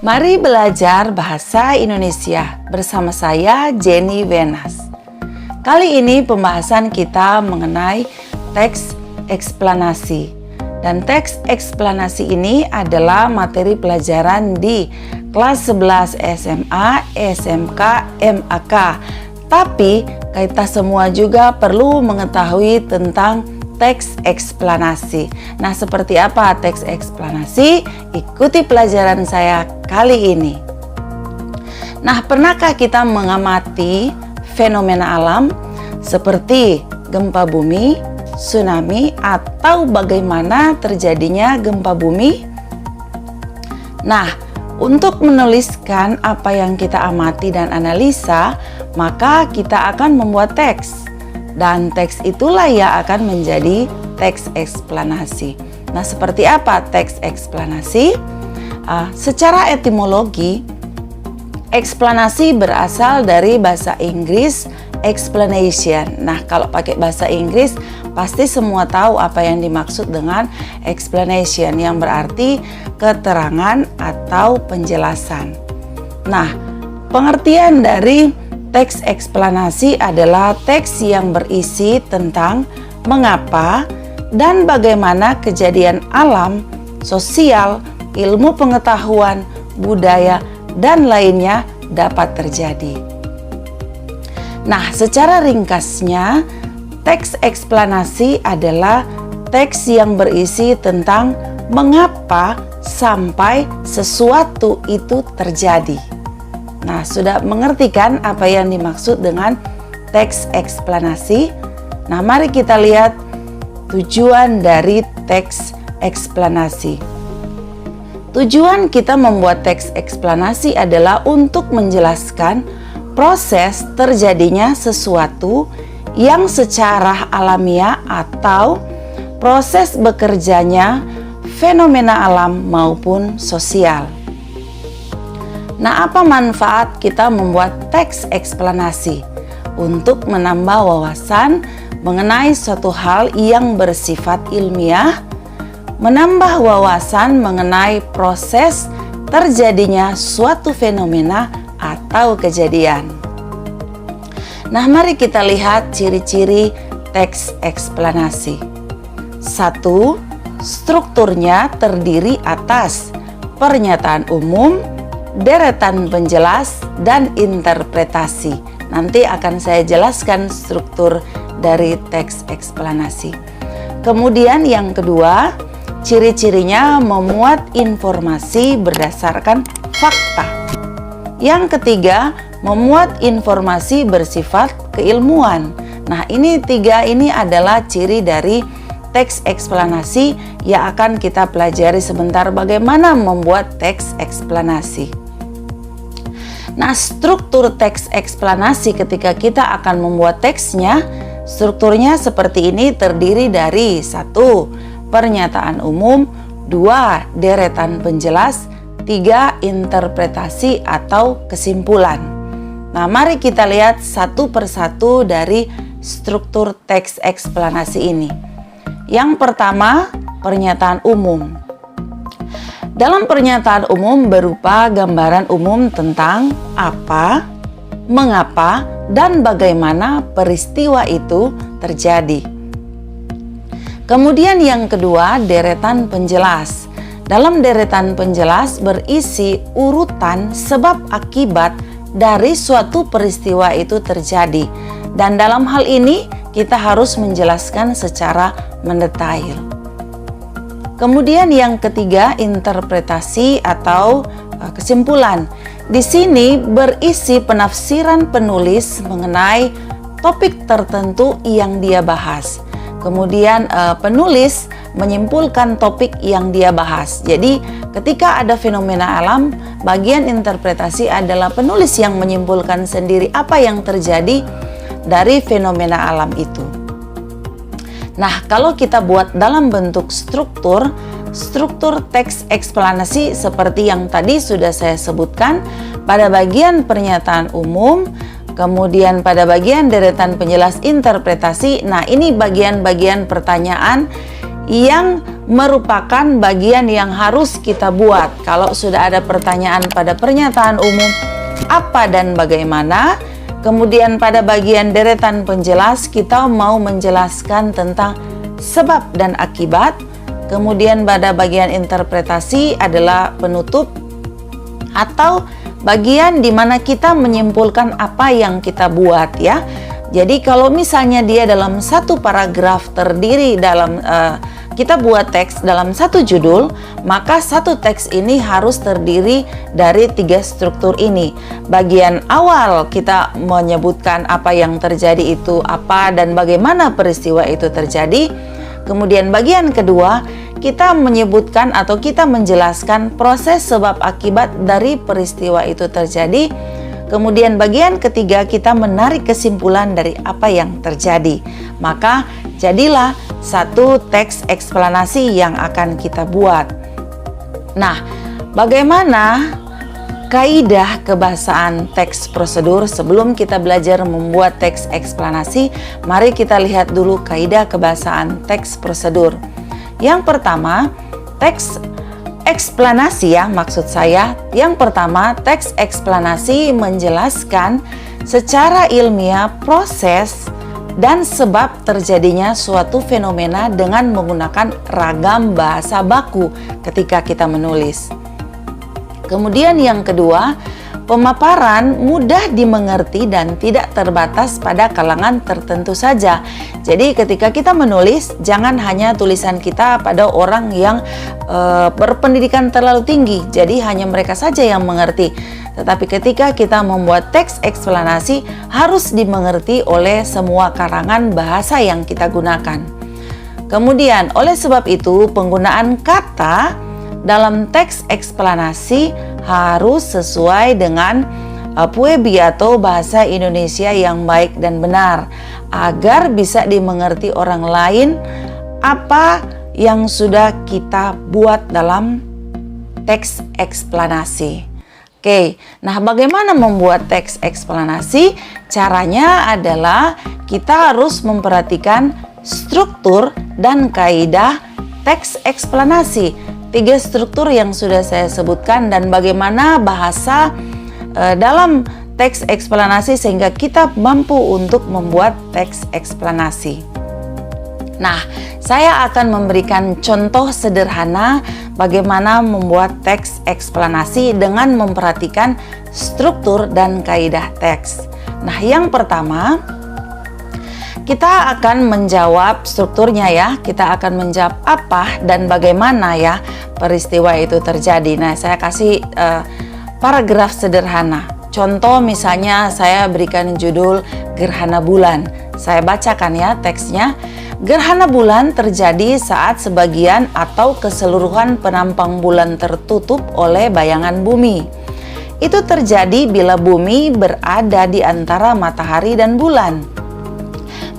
Mari belajar bahasa Indonesia bersama saya Jenny Wenas. Kali ini pembahasan kita mengenai teks eksplanasi. Dan teks eksplanasi ini adalah materi pelajaran di kelas 11 SMA, SMK, MAK. Tapi kita semua juga perlu mengetahui tentang teks eksplanasi. Nah, seperti apa teks eksplanasi? Ikuti pelajaran saya kali ini. Nah, pernahkah kita mengamati fenomena alam seperti gempa bumi, tsunami, atau bagaimana terjadinya gempa bumi? Nah, untuk menuliskan apa yang kita amati dan analisa, maka kita akan membuat teks. Dan teks itulah yang akan menjadi teks eksplanasi. Nah, seperti apa teks eksplanasi? Secara etimologi, eksplanasi berasal dari bahasa Inggris explanation. Nah, kalau pakai bahasa Inggris, pasti semua tahu apa yang dimaksud dengan explanation, yang berarti keterangan atau penjelasan. Nah, pengertian dari teks eksplanasi adalah teks yang berisi tentang mengapa dan bagaimana kejadian alam, sosial, ilmu pengetahuan, budaya, dan lainnya dapat terjadi. Nah, secara ringkasnya, teks eksplanasi adalah teks yang berisi tentang mengapa sampai sesuatu itu terjadi. Nah, sudah mengerti kan apa yang dimaksud dengan teks eksplanasi? Nah, mari kita lihat tujuan dari teks eksplanasi. Tujuan kita membuat teks eksplanasi adalah untuk menjelaskan proses terjadinya sesuatu yang secara alamiah atau proses bekerjanya fenomena alam maupun sosial. Nah, apa manfaat kita membuat teks eksplanasi? Untuk menambah wawasan mengenai suatu hal yang bersifat ilmiah, menambah wawasan mengenai proses terjadinya suatu fenomena atau kejadian. Nah, mari kita lihat ciri-ciri teks eksplanasi. 1. Strukturnya terdiri atas pernyataan umum, deretan penjelas, dan interpretasi. Nanti akan saya jelaskan struktur dari teks eksplanasi. Kemudian yang kedua, ciri-cirinya memuat informasi berdasarkan fakta. Yang ketiga, memuat informasi bersifat keilmuan. Nah, ini tiga ini adalah ciri dari teks eksplanasi yang akan kita pelajari sebentar bagaimana membuat teks eksplanasi. Nah, struktur teks eksplanasi ketika kita akan membuat teksnya, strukturnya seperti ini terdiri dari 1. Pernyataan umum, 2. Deretan penjelas, 3. Interpretasi atau kesimpulan. Nah, mari kita lihat satu persatu dari struktur teks eksplanasi ini. Yang pertama, pernyataan umum. Dalam pernyataan umum berupa gambaran umum tentang apa, mengapa, dan bagaimana peristiwa itu terjadi. Kemudian yang kedua, deretan penjelas. Dalam deretan penjelas berisi urutan sebab akibat dari suatu peristiwa itu terjadi. Dan dalam hal ini kita harus menjelaskan secara mendetail. Kemudian yang ketiga, interpretasi atau kesimpulan. Di sini berisi penafsiran penulis mengenai topik tertentu yang dia bahas. Kemudian penulis menyimpulkan topik yang dia bahas. Jadi ketika ada fenomena alam, bagian interpretasi adalah penulis yang menyimpulkan sendiri apa yang terjadi dari fenomena alam itu. Nah, kalau kita buat dalam bentuk struktur teks eksplanasi seperti yang tadi sudah saya sebutkan, pada bagian pernyataan umum, kemudian pada bagian deretan penjelas interpretasi. Nah, ini bagian-bagian pertanyaan yang merupakan bagian yang harus kita buat. Kalau sudah ada pertanyaan pada pernyataan umum, apa dan bagaimana, kemudian pada bagian deretan penjelas kita mau menjelaskan tentang sebab dan akibat, kemudian pada bagian interpretasi adalah penutup atau bagian di mana kita menyimpulkan apa yang kita buat ya. Jadi kalau misalnya dia dalam satu paragraf terdiri dalam kita buat teks dalam satu judul, maka satu teks ini harus terdiri dari 3 struktur ini. Bagian awal kita menyebutkan apa yang terjadi itu apa dan bagaimana peristiwa itu terjadi. Kemudian bagian kedua, kita menyebutkan atau kita menjelaskan proses sebab akibat dari peristiwa itu terjadi. Kemudian bagian ketiga, kita menarik kesimpulan dari apa yang terjadi. Maka jadilah satu teks eksplanasi yang akan kita buat. Nah, bagaimana kaidah kebahasaan teks prosedur? Sebelum kita belajar membuat teks eksplanasi, mari kita lihat dulu kaidah kebahasaan teks prosedur. Yang pertama, teks eksplanasi ya, maksud saya. Yang pertama, teks eksplanasi menjelaskan secara ilmiah proses dan sebab terjadinya suatu fenomena dengan menggunakan ragam bahasa baku ketika kita menulis. Kemudian yang kedua, pemaparan mudah dimengerti dan tidak terbatas pada kalangan tertentu saja. Jadi ketika kita menulis, jangan hanya tulisan kita pada orang yang berpendidikan terlalu tinggi, jadi hanya mereka saja yang mengerti. Tetapi ketika kita membuat teks eksplanasi, harus dimengerti oleh semua karangan bahasa yang kita gunakan. Kemudian oleh sebab itu, penggunaan kata dalam teks eksplanasi harus sesuai dengan Puebi atau bahasa Indonesia yang baik dan benar, agar bisa dimengerti orang lain apa yang sudah kita buat dalam teks eksplanasi. Oke, nah bagaimana membuat teks eksplanasi? Caranya adalah kita harus memperhatikan struktur dan kaidah teks eksplanasi. 3 struktur yang sudah saya sebutkan dan bagaimana bahasa dalam teks eksplanasi sehingga kita mampu untuk membuat teks eksplanasi. Nah, saya akan memberikan contoh sederhana bagaimana membuat teks eksplanasi dengan memperhatikan struktur dan kaidah teks. Nah, yang pertama, kita akan menjawab strukturnya ya. Kita akan menjawab apa dan bagaimana ya peristiwa itu terjadi. Nah, saya kasih paragraf sederhana. Contoh misalnya saya berikan judul Gerhana Bulan. Saya bacakan ya teksnya. Gerhana bulan terjadi saat sebagian atau keseluruhan penampang bulan tertutup oleh bayangan bumi. Itu terjadi bila bumi berada di antara matahari dan bulan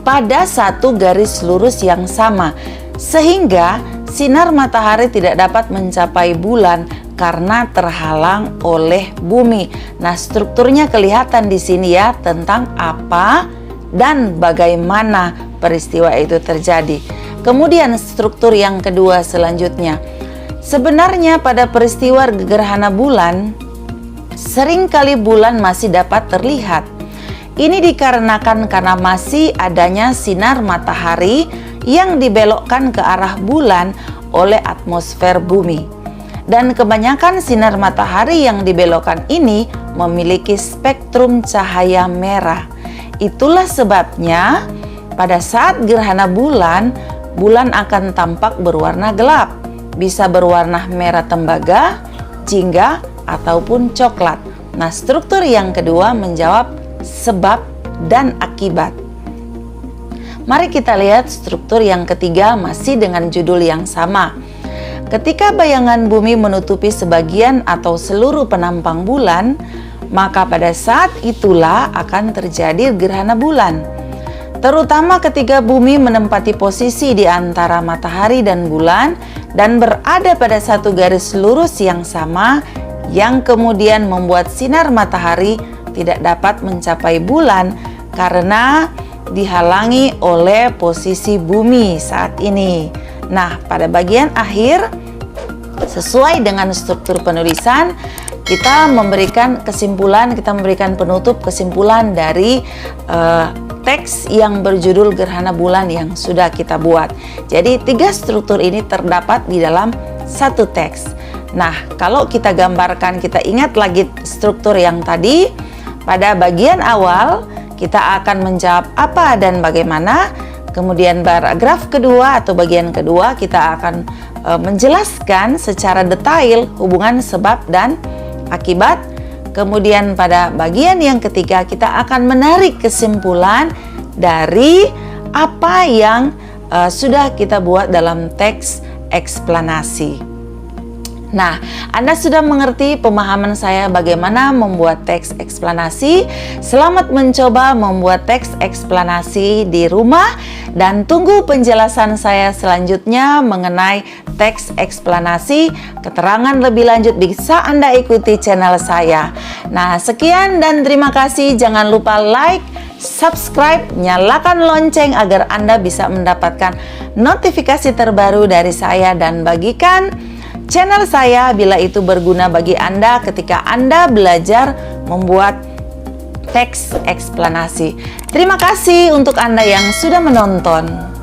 pada satu garis lurus yang sama, sehingga sinar matahari tidak dapat mencapai bulan karena terhalang oleh bumi. Nah, strukturnya kelihatan di sini ya, tentang apa dan bagaimana peristiwa itu terjadi. Kemudian struktur yang kedua selanjutnya. Sebenarnya pada peristiwa gerhana bulan, seringkali bulan masih dapat terlihat. Ini dikarenakan karena masih adanya sinar matahari yang dibelokkan ke arah bulan oleh atmosfer bumi. Dan kebanyakan sinar matahari yang dibelokkan ini memiliki spektrum cahaya merah. Itulah sebabnya pada saat gerhana bulan, bulan akan tampak berwarna gelap, bisa berwarna merah tembaga, jingga, ataupun coklat. Nah, struktur yang kedua menjawab sebab dan akibat. Mari kita lihat struktur yang ketiga masih dengan judul yang sama. Ketika bayangan bumi menutupi sebagian atau seluruh penampang bulan, maka pada saat itulah akan terjadi gerhana bulan. Terutama ketika bumi menempati posisi di antara matahari dan bulan dan berada pada satu garis lurus yang sama, yang kemudian membuat sinar matahari tidak dapat mencapai bulan karena dihalangi oleh posisi bumi saat ini. Nah, pada bagian akhir, sesuai dengan struktur penulisan, kita memberikan kesimpulan, kita memberikan penutup kesimpulan dari teks yang berjudul Gerhana Bulan yang sudah kita buat. Jadi 3 struktur ini terdapat di dalam satu teks. Nah, kalau kita gambarkan, kita ingat lagi struktur yang tadi. Pada bagian awal, kita akan menjawab apa dan bagaimana. Kemudian paragraf kedua atau bagian kedua, kita akan menjelaskan secara detail hubungan sebab dan akibat. Kemudian pada bagian yang ketiga, kita akan menarik kesimpulan dari apa yang sudah kita buat dalam teks eksplanasi. Nah, Anda sudah mengerti pemahaman saya bagaimana membuat teks eksplanasi. Selamat mencoba membuat teks eksplanasi di rumah dan tunggu penjelasan saya selanjutnya mengenai teks eksplanasi. Keterangan lebih lanjut bisa Anda ikuti channel saya. Nah, sekian dan terima kasih. Jangan lupa like, subscribe, nyalakan lonceng agar Anda bisa mendapatkan notifikasi terbaru dari saya dan bagikan channel saya bila itu berguna bagi Anda ketika Anda belajar membuat teks eksplanasi. Terima kasih untuk Anda yang sudah menonton.